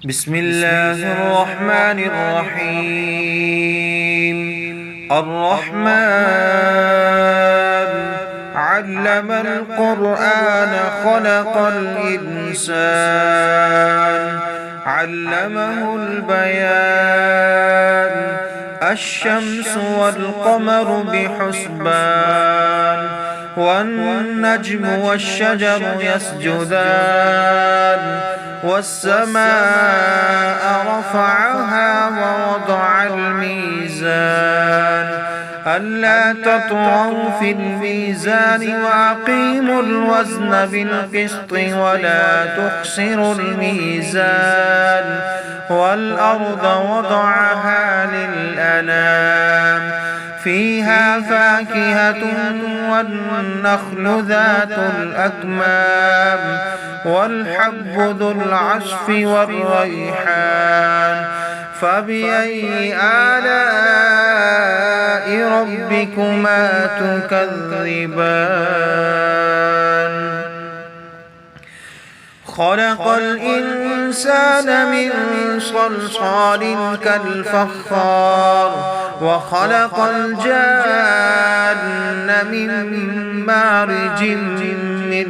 بسم الله الرحمن الرحيم. الرحمن علم القرآن خلق الإنسان علمه البيان الشمس والقمر بحسبان والنجم والشجر يسجدان والسماء رفعها ووضع الميزان ألا تطغوا في الميزان وأقيموا الوزن بالقسط ولا تخسروا الميزان والأرض وضعها للأنام فيها فاكهة والنخل ذات الأكمام والحب ذو العصف والريحان فبأي آلاء ربكما تكذبان خلق الإنسان من صلصال كالفخار وخلق الجان من مارج من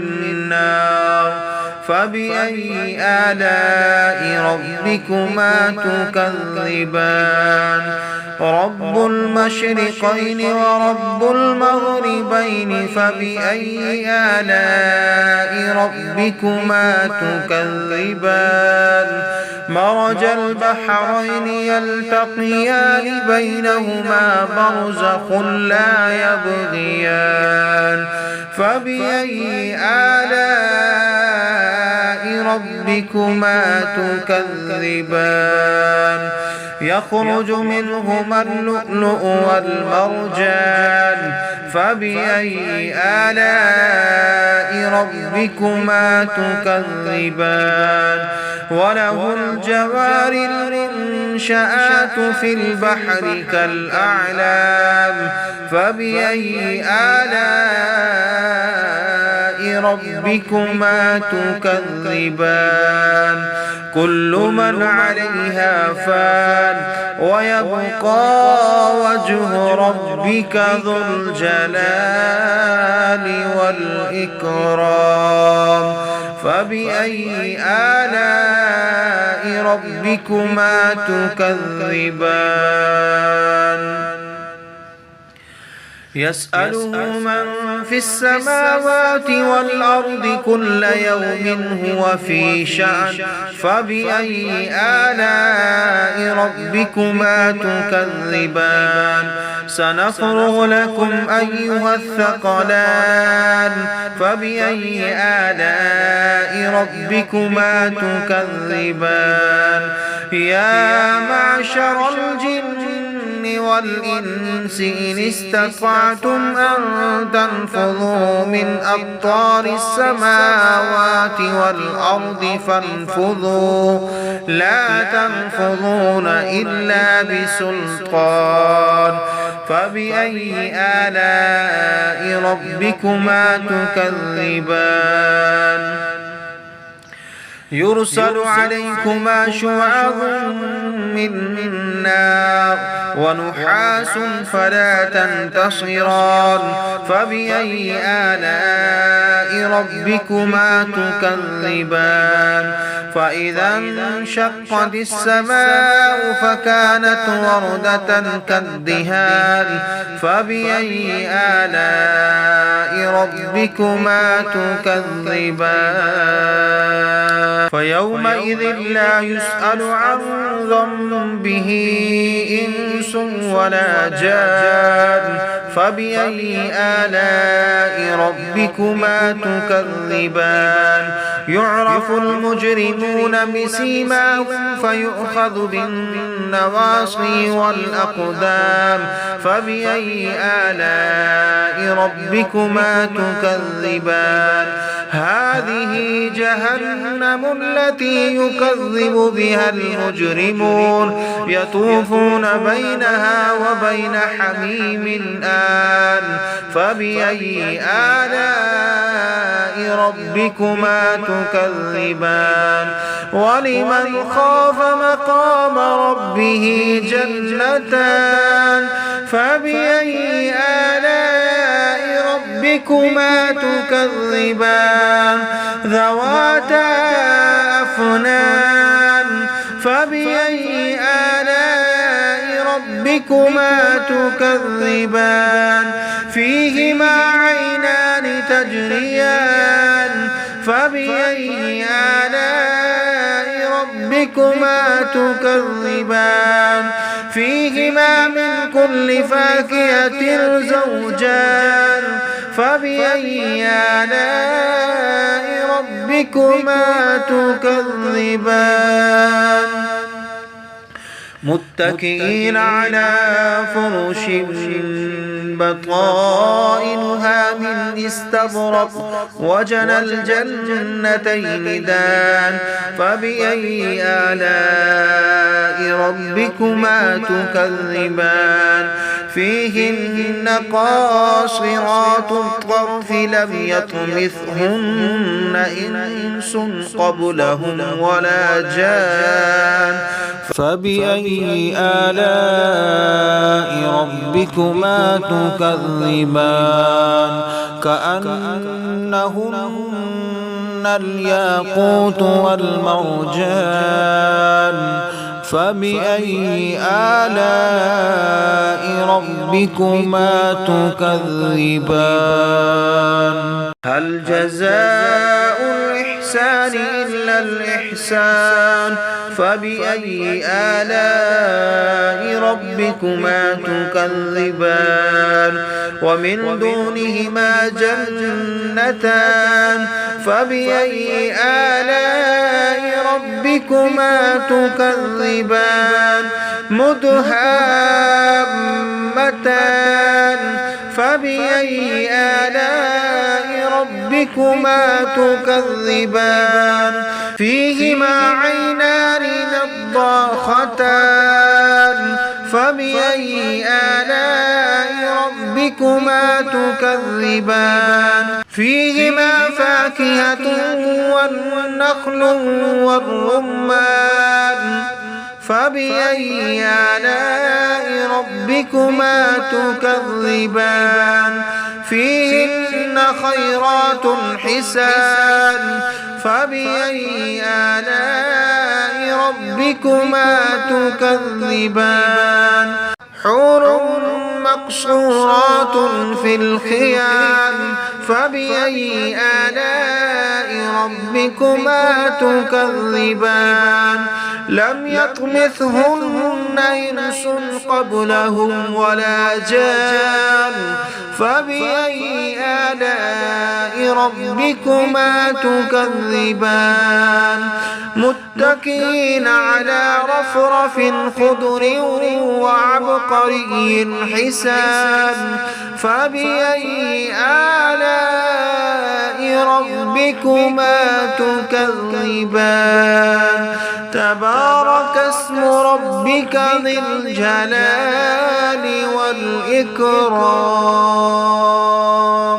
نار فبأي آلاء ربكما تكذبان رب المشرقين ورب المغربين فبأي آلاء ربكما تكذبان مرج البحرين يلتقيان بينهما برزخ لا يبغيان فبأي آلاء ربكما تكذبان يخرج منهما اللؤلؤ والمرجان فبأي آلاء ربكما تكذبان وله الجوار المنشآت في البحر كالأعلام فبأي آلاء ربكما تكذبان كل من عليها فان ويبقى وجه ربك ذو الجلال والإكرام فبأي آلاء ربكما تكذبان يسأله من في السماوات والأرض كل يوم هو في شأن فبأي آلاء ربكما تكذبان سنفرغ لكم أيها الثقلان فبأي آلاء ربكما تكذبان يا معشر الجن والإنس إن استطعتم أن تنفذوا من أقطار السماوات والأرض فانفذوا لا تنفذون إلا بسلطان فبأي آلاء ربكما تكذبان يرسل عليكما شواظ من نار ونحاس فلا تنتصران فبأي آلاء ربكما تكذبان فإذا انشقت السماء فكانت وردة كالدهان فبأي آلاء ربكما تكذبان فيومئذ لا يسأل عن ذنبه إنس ولا جان فبأي آلاء ربكما تكذبان يعرف المجرمون بسيماهم فيؤخذ بالنواصي والأقدام فبأي آلاء ربكما تكذبان هذه جهنم التي يكذب بها المجرمون يطوفون بينها وبين حميم آن فبأي آلاء ربكما تكذبان ولمن خاف مقام ربه جنتان فبأي آلاء ربكما تكذبان ذواتا أفنان فبأي آلاء ربكما تكذبان فيهما عينان تجريان فبأي آلاء ربكما تكذبان فيهما من كل فاكهة زوجان فبأي آلاء ربكما تكذبان متكئين على فرش بطائنها من استبرق وجنى الجنتين دان فبأي آلاء ربكما تكذبان فيهن قاصرات الطرف لم يطمثهن إنس قبلهم ولا جان فبأي آلاء ربكما تكذبان كأنهن الياقوت والمرجان فبأي آلاء ربكما تكذبان هل جزاء الإحسان إلا الإحسان فبأي آلاء ربكما تكذبان ومن دونهما جنتان فبأي آلاء ربكما تكذبان مدهامتان فبأي آلاء ربكما تكذبان فيهما عينان نضاختان فبأي آلاء ربكما تكذبان فيهما فاكهة والنخل والرمان فبأي آلاء ربكما تكذبان فيهن خيرات حسان فبأي آلاء ربكما تكذبان حور مقصورات في الخيام فبأي آلاء ربكما تكذبان لم يطمثهن إنس قبلهم ولا جان فبأي آلاء ربكما تكذبان متكئين على رفرف خضر وعبقري حسان فبأي آلاء ربكما تكذبان تبارك اسم ربك ذي الجلال والإكرام